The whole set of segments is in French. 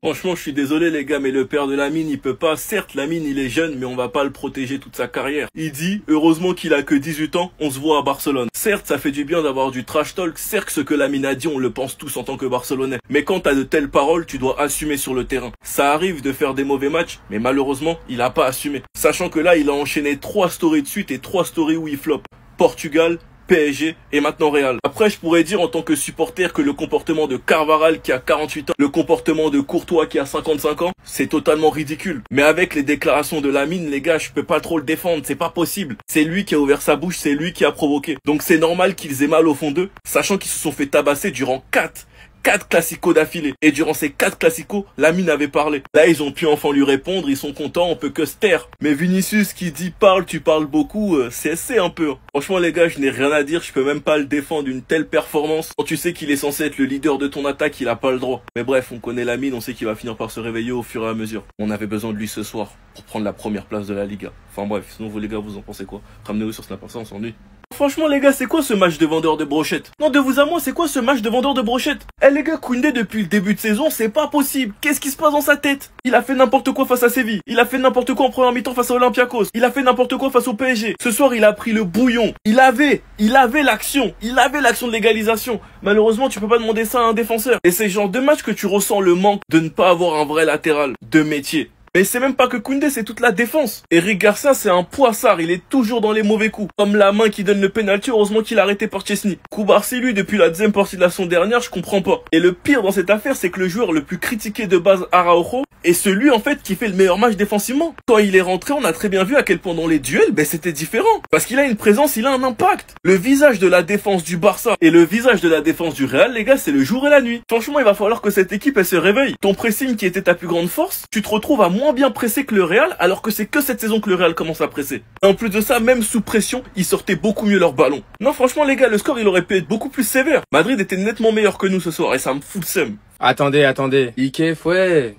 Franchement, je suis désolé les gars, mais le père de Lamine, il peut pas. Certes, Lamine, il est jeune, mais on va pas le protéger toute sa carrière. Il dit, heureusement qu'il a que 18 ans, on se voit à Barcelone. Certes, ça fait du bien d'avoir du trash talk. Certes, ce que Lamine a dit, on le pense tous en tant que Barcelonais. Mais quand t'as de telles paroles, tu dois assumer sur le terrain. Ça arrive de faire des mauvais matchs, mais malheureusement, il a pas assumé. Sachant que là, il a enchaîné 3 stories de suite et 3 stories où il flop. Portugal, PSG et maintenant Real. Après, je pourrais dire en tant que supporter que le comportement de Carvajal qui a 48 ans, le comportement de Courtois qui a 55 ans, c'est totalement ridicule. Mais avec les déclarations de Lamine, les gars, je peux pas trop le défendre, c'est pas possible. C'est lui qui a ouvert sa bouche, c'est lui qui a provoqué. Donc c'est normal qu'ils aient mal au fond d'eux, sachant qu'ils se sont fait tabasser durant 4 classicos d'affilée. Et durant ces 4 classicos, Lamine avait parlé. Là, ils ont pu enfin lui répondre, ils sont contents, on peut que se taire. Mais Vinicius qui dit parle, tu parles beaucoup, c'est un peu. Franchement les gars, je n'ai rien à dire, je peux même pas le défendre d'une telle performance. Quand tu sais qu'il est censé être le leader de ton attaque, il a pas le droit. Mais bref, on connaît Lamine, on sait qu'il va finir par se réveiller au fur et à mesure. On avait besoin de lui ce soir pour prendre la première place de la Liga. Enfin bref, sinon vous les gars, vous en pensez quoi? Ramenez-vous sur Snap, ça on s'ennuie. Franchement les gars, c'est quoi ce match de vendeur de brochettes? Non, de vous à moi, c'est quoi ce match de vendeur de brochettes? Eh les gars, Koundé depuis le début de saison, c'est pas possible. Qu'est-ce qui se passe dans sa tête? Il a fait n'importe quoi face à Séville. Il a fait n'importe quoi en première mi-temps face à Olympiakos. Il a fait n'importe quoi face au PSG. Ce soir, il a pris le bouillon. Il avait l'action. Il avait l'action de l'égalisation. Malheureusement, tu peux pas demander ça à un défenseur. Et c'est le genre de match que tu ressens le manque de ne pas avoir un vrai latéral de métier. Mais c'est même pas que Koundé, c'est toute la défense. Eric Garcia, c'est un poissard, il est toujours dans les mauvais coups. Comme la main qui donne le penalty, heureusement qu'il a arrêté par Chesney. Koubarsi, lui, depuis la deuxième partie de la saison dernière, je comprends pas. Et le pire dans cette affaire, c'est que le joueur le plus critiqué de base, Araujo, est celui en fait qui fait le meilleur match défensivement. Quand il est rentré, on a très bien vu à quel point dans les duels, c'était différent. Parce qu'il a une présence, il a un impact. Le visage de la défense du Barça et le visage de la défense du Real, les gars, c'est le jour et la nuit. Franchement, il va falloir que cette équipe, elle se réveille. Ton pressing qui était ta plus grande force, tu te retrouves à moins bien presser que le Real, alors que c'est que cette saison que le Real commence à presser. Et en plus de ça, même sous pression, ils sortaient beaucoup mieux leur ballon. Non, franchement, les gars, le score, il aurait pu être beaucoup plus sévère. Madrid était nettement meilleur que nous ce soir et ça me fout le seum. Attendez. Ike fouet.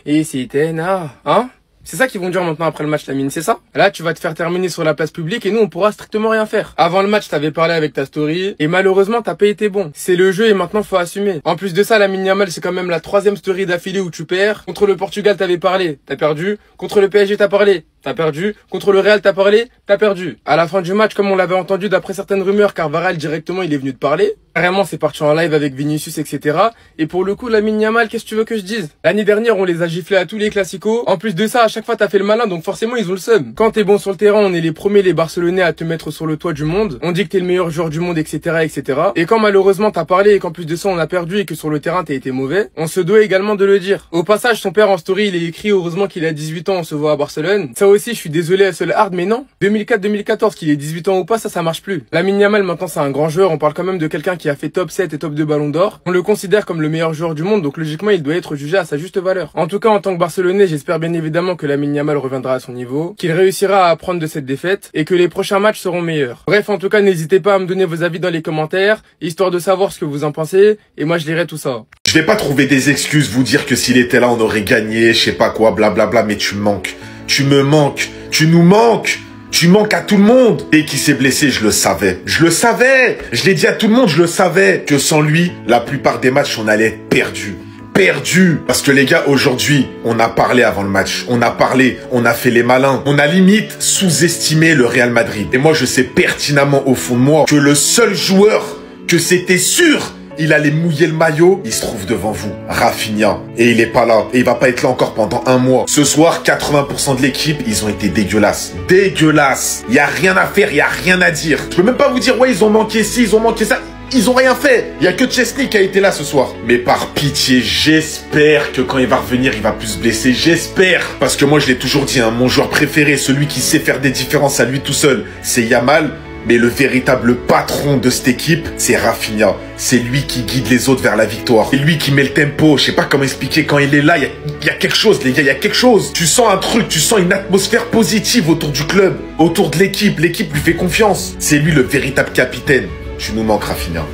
Ici t'es na. Hein? C'est ça qu'ils vont dire maintenant après le match, Lamine, c'est ça? Là, tu vas te faire terminer sur la place publique et nous, on pourra strictement rien faire. Avant le match, t'avais parlé avec ta story et malheureusement, t'as pas été bon. C'est le jeu et maintenant, faut assumer. En plus de ça, Lamine Yamal, c'est quand même la 3e story d'affilée où tu perds. Contre le Portugal, t'avais parlé, t'as perdu. Contre le PSG, t'as parlé, t'as perdu. Contre le Real, t'as parlé, t'as perdu. À la fin du match, comme on l'avait entendu d'après certaines rumeurs, Carvajal directement, il est venu te parler. Carrément, c'est parti en live avec Vinicius, etc. Et pour le coup, Lamine Yamal, qu'est-ce que tu veux que je dise? L'année dernière, on les a giflés à tous les classicos. En plus de ça, à chaque fois, t'as fait le malin, donc forcément, ils ont le seum. Quand t'es bon sur le terrain, on est les premiers, les Barcelonais, à te mettre sur le toit du monde. On dit que t'es le meilleur joueur du monde, etc., etc. Et quand malheureusement, t'as parlé et qu'en plus de ça, on a perdu et que sur le terrain, t'as été mauvais, on se doit également de le dire. Au passage, son père en story, il est écrit, heureusement qu'il a 18 ans, on se voit à Barcelone. Ça aussi, je suis désolé à seul hard, mais non. 2004-2014, qu'il ait 18 ans ou pas, ça marche plus. Lamine Yamal, maintenant, c'est un grand joueur. On parle quand même de quelqu'un qui a fait top 7 et top 2 ballons d'or. On le considère comme le meilleur joueur du monde, donc logiquement, il doit être jugé à sa juste valeur. En tout cas, en tant que Barcelonais, j'espère bien évidemment que Lamine Yamal reviendra à son niveau, qu'il réussira à apprendre de cette défaite et que les prochains matchs seront meilleurs. Bref, en tout cas, n'hésitez pas à me donner vos avis dans les commentaires, histoire de savoir ce que vous en pensez, et moi, je lirai tout ça. Je vais pas trouver des excuses, vous dire que s'il était là, on aurait gagné, je sais pas quoi, blablabla, mais tu me manques. Tu me manques. Tu nous manques. Tu manques à tout le monde. Et qui s'est blessé, je le savais. Je le savais. Je l'ai dit à tout le monde, je le savais. Que sans lui, la plupart des matchs, on allait être perdus. Perdu. Parce que les gars, aujourd'hui, on a parlé avant le match. On a parlé, on a fait les malins. On a limite sous-estimé le Real Madrid. Et moi, je sais pertinemment au fond de moi que le seul joueur que c'était sûr il allait mouiller le maillot, il se trouve devant vous, Rafinha. Et il est pas là. Et il va pas être là encore pendant un mois. Ce soir, 80% de l'équipe, ils ont été dégueulasses. Dégueulasses. Il y a rien à faire, il y a rien à dire. Je peux même pas vous dire, ouais, ils ont manqué ci, ils ont manqué ça. Ils ont rien fait. Il y a que Chesney qui a été là ce soir. Mais par pitié, j'espère que quand il va revenir, il va plus se blesser. J'espère. Parce que moi, je l'ai toujours dit, hein, mon joueur préféré, celui qui sait faire des différences à lui tout seul, c'est Yamal. Mais le véritable patron de cette équipe, c'est Rafinha. C'est lui qui guide les autres vers la victoire. C'est lui qui met le tempo. Je sais pas comment expliquer. Quand il est là, il y a quelque chose, les gars. Il y a quelque chose. Tu sens un truc. Tu sens une atmosphère positive autour du club. Autour de l'équipe. L'équipe lui fait confiance. C'est lui le véritable capitaine. Tu nous manques, Rafinha.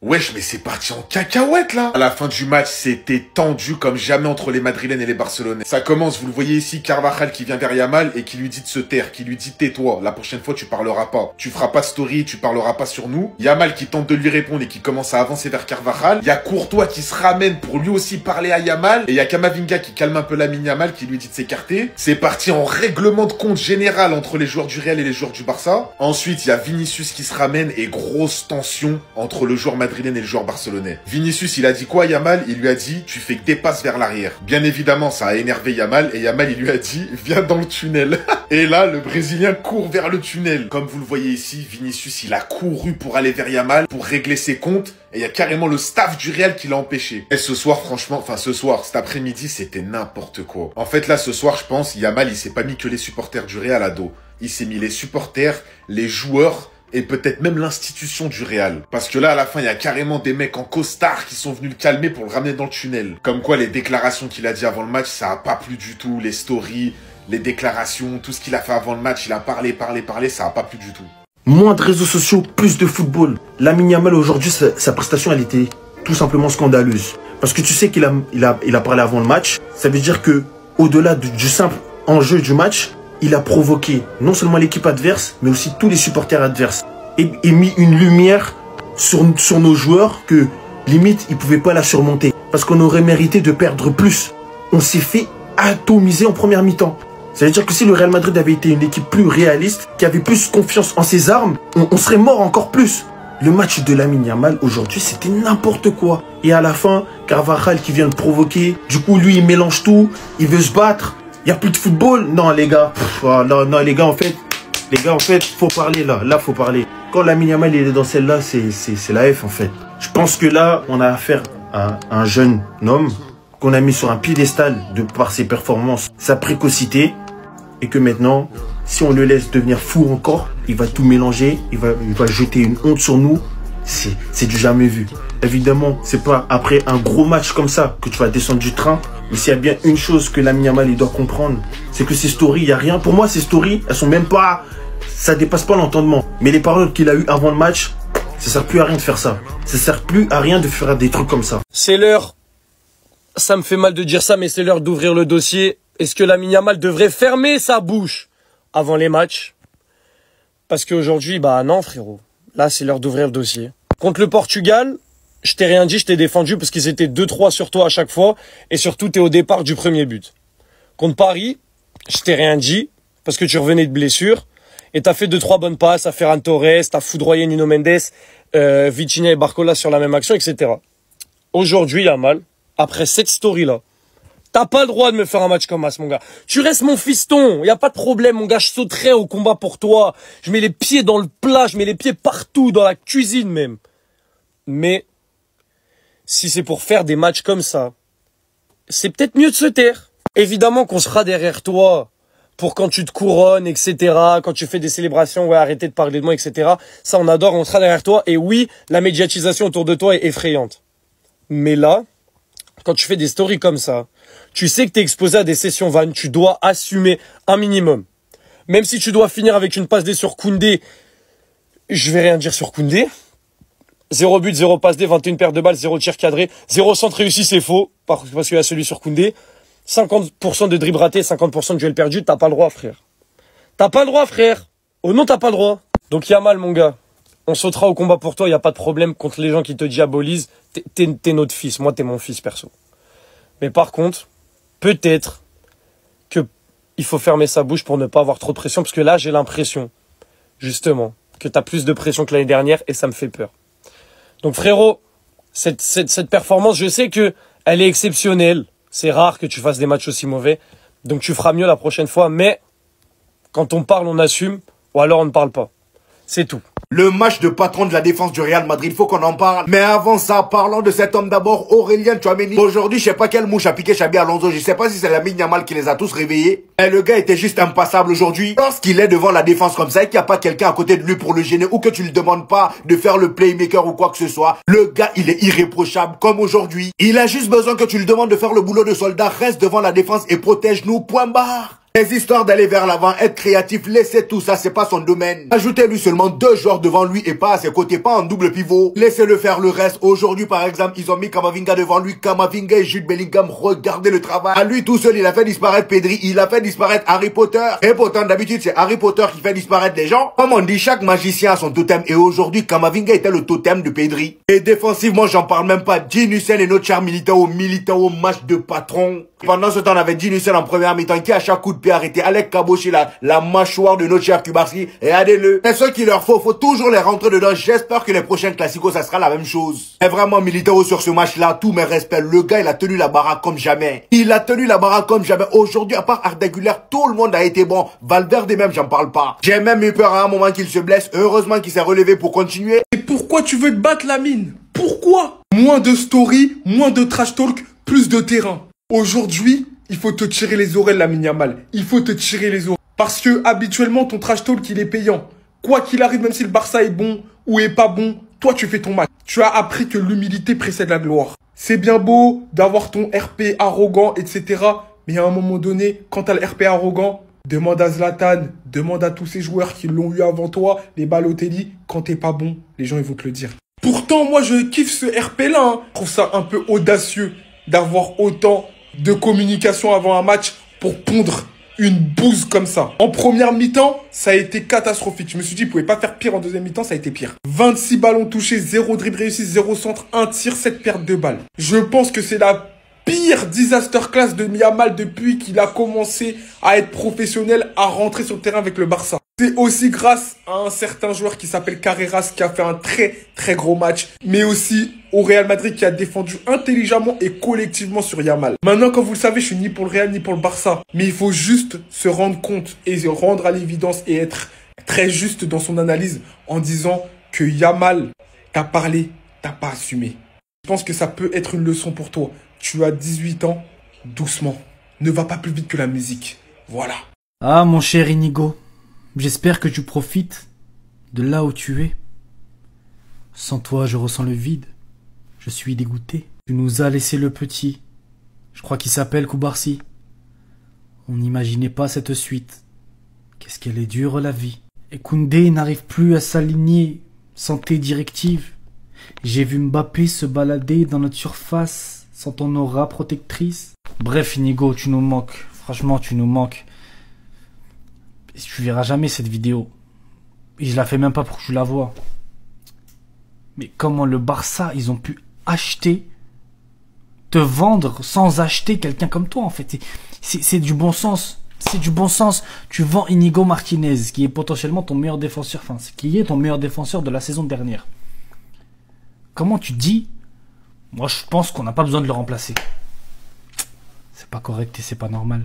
Wesh, mais c'est parti en cacahuète, là. À la fin du match, c'était tendu comme jamais entre les Madrilènes et les Barcelonais. Ça commence, vous le voyez ici, Carvajal qui vient vers Yamal et qui lui dit de se taire, qui lui dit tais-toi, la prochaine fois tu parleras pas. Tu feras pas de story, tu parleras pas sur nous. Yamal qui tente de lui répondre et qui commence à avancer vers Carvajal. Il y a Courtois qui se ramène pour lui aussi parler à Yamal. Et il y a Camavinga qui calme un peu Lamine Yamal, qui lui dit de s'écarter. C'est parti en règlement de compte général entre les joueurs du Real et les joueurs du Barça. Ensuite, il y a Vinicius qui se ramène et grosse tension entre le joueur madrilène et le joueur barcelonais. Vinicius, il a dit quoi à Yamal? Il lui a dit, tu fais que des passes vers l'arrière. Bien évidemment, ça a énervé Yamal et Yamal, il lui a dit, viens dans le tunnel. Et là, le Brésilien court vers le tunnel. Comme vous le voyez ici, Vinicius, il a couru pour aller vers Yamal, pour régler ses comptes. Et il y a carrément le staff du Real qui l'a empêché. Et ce soir, franchement, cet après-midi, c'était n'importe quoi. En fait, là, ce soir, je pense, Yamal, il s'est pas mis que les supporters du Real à dos. Il s'est mis les supporters, les joueurs et peut-être même l'institution du Real. Parce que là, à la fin, il y a carrément des mecs en costard qui sont venus le calmer pour le ramener dans le tunnel. Comme quoi, les déclarations qu'il a dit avant le match, ça a pas plu du tout. Les stories, les déclarations, tout ce qu'il a fait avant le match, il a parlé, ça a pas plu du tout. Moins de réseaux sociaux, plus de football. Lamine Yamal, aujourd'hui, sa prestation, elle était tout simplement scandaleuse. Parce que tu sais qu'il a parlé avant le match. Ça veut dire que, au-delà du simple enjeu du match, il a provoqué non seulement l'équipe adverse, mais aussi tous les supporters adverses. Et mis une lumière sur nos joueurs que, limite, ils ne pouvaient pas la surmonter. Parce qu'on aurait mérité de perdre plus. On s'est fait atomiser en première mi-temps. Ça veut dire que si le Real Madrid avait été une équipe plus réaliste, qui avait plus confiance en ses armes, on serait mort encore plus. Le match de Lamine Yamal, aujourd'hui, c'était n'importe quoi. Et à la fin, Carvajal qui vient de provoquer. Du coup, lui, il mélange tout. Il veut se battre. Il n'y a plus de football. Non, les gars. Non, les gars, en fait, faut parler là. Là, faut parler. Quand Lamine Yamal, il est dans celle-là, c'est la F, en fait. Je pense que là, on a affaire à un jeune homme qu'on a mis sur un piédestal de par ses performances, sa précocité. Et que maintenant, si on le laisse devenir fou encore, il va tout mélanger, il va jeter une honte sur nous. C'est du jamais vu. Évidemment, c'est pas après un gros match comme ça que tu vas descendre du train. Mais s'il y a bien une chose que Lamine Yamal il doit comprendre, c'est que ces stories, il n'y a rien. Pour moi, ces stories, elles sont même pas... Ça dépasse pas l'entendement. Mais les paroles qu'il a eues avant le match, ça sert plus à rien de faire ça. Ça sert plus à rien de faire des trucs comme ça. C'est l'heure. Ça me fait mal de dire ça, mais c'est l'heure d'ouvrir le dossier. Est-ce que Lamine Yamal devrait fermer sa bouche avant les matchs? Parce qu'aujourd'hui, bah non frérot. Là, c'est l'heure d'ouvrir le dossier. Contre le Portugal, je t'ai rien dit, je t'ai défendu parce qu'ils étaient 2-3 sur toi à chaque fois. Et surtout, t'es au départ du premier but. Contre Paris, je t'ai rien dit parce que tu revenais de blessure. Et t'as fait 2-3 bonnes passes à Ferran Torres, t'as foudroyé Nuno Mendes, Vitinha et Barcola sur la même action, etc. Aujourd'hui, Yamal, après cette story-là, t'as pas le droit de me faire un match comme ça, mon gars. Tu restes mon fiston, y a pas de problème, mon gars. Je sauterai au combat pour toi. Je mets les pieds dans le plat, je mets les pieds partout, dans la cuisine même. Mais, si c'est pour faire des matchs comme ça, c'est peut-être mieux de se taire. Évidemment qu'on sera derrière toi pour quand tu te couronnes, etc. Quand tu fais des célébrations, ouais, arrêtez de parler de moi, etc. Ça, on adore, on sera derrière toi. Et oui, la médiatisation autour de toi est effrayante. Mais là, quand tu fais des stories comme ça, tu sais que tu es exposé à des sessions vannes, tu dois assumer un minimum. Même si tu dois finir avec une passe D sur Koundé, je vais rien dire sur Koundé. 0 but, 0 passe D, 21 paires de balles, 0 tir cadré, 0 centre réussi, c'est faux, parce qu'il y a celui sur Koundé. 50% de dribble raté, 50% de duel perdu, t'as pas le droit, frère. T'as pas le droit, frère. Oh non, t'as pas le droit. Donc Yamal, mon gars, on sautera au combat pour toi, y a pas de problème contre les gens qui te diabolisent. T'es notre fils, moi t'es mon fils, perso. Mais par contre, peut-être que il faut fermer sa bouche pour ne pas avoir trop de pression, parce que là, j'ai l'impression, justement, que t'as plus de pression que l'année dernière, et ça me fait peur. Donc frérot, cette performance, je sais que elle est exceptionnelle. C'est rare que tu fasses des matchs aussi mauvais. Donc tu feras mieux la prochaine fois. Mais quand on parle, on assume. Ou alors on ne parle pas. C'est tout. Le match de patron de la défense du Real Madrid, faut qu'on en parle. Mais avant ça, parlons de cet homme d'abord, Aurélien Tchouaméni. Aujourd'hui, je sais pas quelle mouche a piqué Xabi Alonso. Je sais pas si c'est Lamine Yamal qui les a tous réveillés. Mais le gars était juste impassable aujourd'hui. Lorsqu'il est devant la défense comme ça et qu'il n'y a pas quelqu'un à côté de lui pour le gêner ou que tu lui demandes pas de faire le playmaker ou quoi que ce soit, le gars, il est irréprochable comme aujourd'hui. Il a juste besoin que tu lui demandes de faire le boulot de soldat. Reste devant la défense et protège-nous, point barre. Les histoires d'aller vers l'avant, être créatif, laissez tout ça, c'est pas son domaine. Ajoutez-lui seulement 2 joueurs devant lui et pas à ses côtés, pas en double pivot. Laissez-le faire le reste. Aujourd'hui, par exemple, ils ont mis Kamavinga devant lui. Kamavinga et Jude Bellingham, regardez le travail. À lui tout seul, il a fait disparaître Pedri, il a fait disparaître Harry Potter. Et pourtant, d'habitude, c'est Harry Potter qui fait disparaître les gens. Comme on dit, chaque magicien a son totem. Et aujourd'hui, Kamavinga était le totem de Pedri. Et défensivement, j'en parle même pas. Dinucel et notre cher Militao, match de patron. Pendant ce temps, on avait Dinucel en première mi-temps qui, à chaque coup de pied arrêté, allait cabocher la mâchoire de notre cher Kubarski. Et regardez-le. C'est ce qu'il leur faut toujours les rentrer dedans. J'espère que les prochains classicos, ça sera la même chose. Et vraiment, Militao sur ce match-là, tous mes respects. Le gars, il a tenu la baraque comme jamais. Il a tenu la baraque comme jamais. Aujourd'hui, à part Arda Güler, tout le monde a été bon. Valverde même, j'en parle pas. J'ai même eu peur à un moment qu'il se blesse. Heureusement qu'il s'est relevé pour continuer. Et pourquoi tu veux te battre, Lamine? Pourquoi? Moins de story, moins de trash talk, plus de terrain. Aujourd'hui, il faut te tirer les oreilles, Lamine Yamal. Il faut te tirer les oreilles. Parce que, habituellement, ton trash talk, il est payant. Quoi qu'il arrive, même si le Barça est bon ou est pas bon, toi, tu fais ton match. Tu as appris que l'humilité précède la gloire. C'est bien beau d'avoir ton RP arrogant, etc. Mais à un moment donné, quand t'as le RP arrogant, demande à Zlatan, demande à tous ces joueurs qui l'ont eu avant toi, les Balotelli, quand t'es pas bon, les gens, ils vont te le dire. Pourtant, moi, je kiffe ce RP-là. Hein. Je trouve ça un peu audacieux d'avoir autant de communication avant un match pour pondre une bouse comme ça. En première mi-temps, ça a été catastrophique. Je me suis dit, il pouvait pas faire pire en deuxième mi-temps, ça a été pire. 26 ballons touchés, 0 dribble réussi, 0 centre, 1 tir, 7 pertes de balles. Je pense que c'est la pire disaster class de Yamal depuis qu'il a commencé à être professionnel, à rentrer sur le terrain avec le Barça. C'est aussi grâce à un certain joueur qui s'appelle Carreras qui a fait un très gros match, mais aussi au Real Madrid qui a défendu intelligemment et collectivement sur Yamal. Maintenant, comme vous le savez, je suis ni pour le Real ni pour le Barça, mais il faut juste se rendre compte et se rendre à l'évidence et être très juste dans son analyse en disant que Yamal t'a parlé, t'as pas assumé. Je pense que ça peut être une leçon pour toi. Tu as 18 ans, doucement. Ne va pas plus vite que la musique. Voilà. Ah, mon cher Inigo. J'espère que tu profites de là où tu es. Sans toi, je ressens le vide. Je suis dégoûté. Tu nous as laissé le petit. Je crois qu'il s'appelle Kubarsi. On n'imaginait pas cette suite. Qu'est-ce qu'elle est dure, la vie. Et Koundé n'arrive plus à s'aligner sans tes directives. J'ai vu Mbappé se balader dans notre surface sans ton aura protectrice. Bref, Inigo, tu nous manques. Franchement, tu nous manques. Tu verras jamais cette vidéo. Et je la fais même pas pour que tu la vois. Mais comment le Barça, ils ont pu acheter, te vendre sans acheter quelqu'un comme toi, en fait. C'est du bon sens. C'est du bon sens. Tu vends Inigo Martinez, qui est potentiellement ton meilleur défenseur, enfin, qui est ton meilleur défenseur de la saison dernière. Comment tu dis, moi je pense qu'on n'a pas besoin de le remplacer. C'est pas correct et c'est pas normal.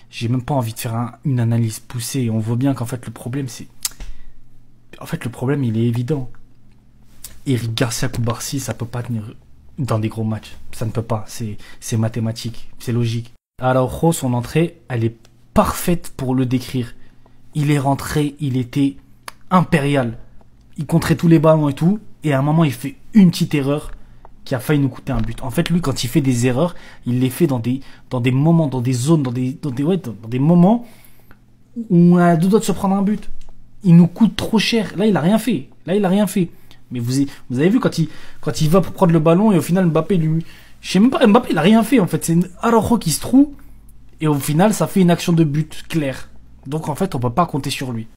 J'ai même pas envie de faire une analyse poussée. On voit bien qu'en fait le problème c'est... En fait le problème il est évident. Eric Garcia Kubarsi, ça peut pas tenir dans des gros matchs. Ça ne peut pas. C'est mathématique. C'est logique. Araujo, son entrée, elle est parfaite pour le décrire. Il est rentré, il était impérial. Il contrait tous les ballons et tout. Et à un moment il fait une petite erreur qui a failli nous coûter un but. En fait, lui, quand il fait des erreurs, il les fait dans des moments, dans des zones, dans des moments où on a deux doigts de se prendre un but. Il nous coûte trop cher. Là, il a rien fait. Mais vous avez vu quand il va pour prendre le ballon et au final, Mbappé lui... Je sais même pas, Mbappé, il a rien fait, en fait. C'est Araujo qui se trouve et au final, ça fait une action de but claire. Donc, en fait, on peut pas compter sur lui.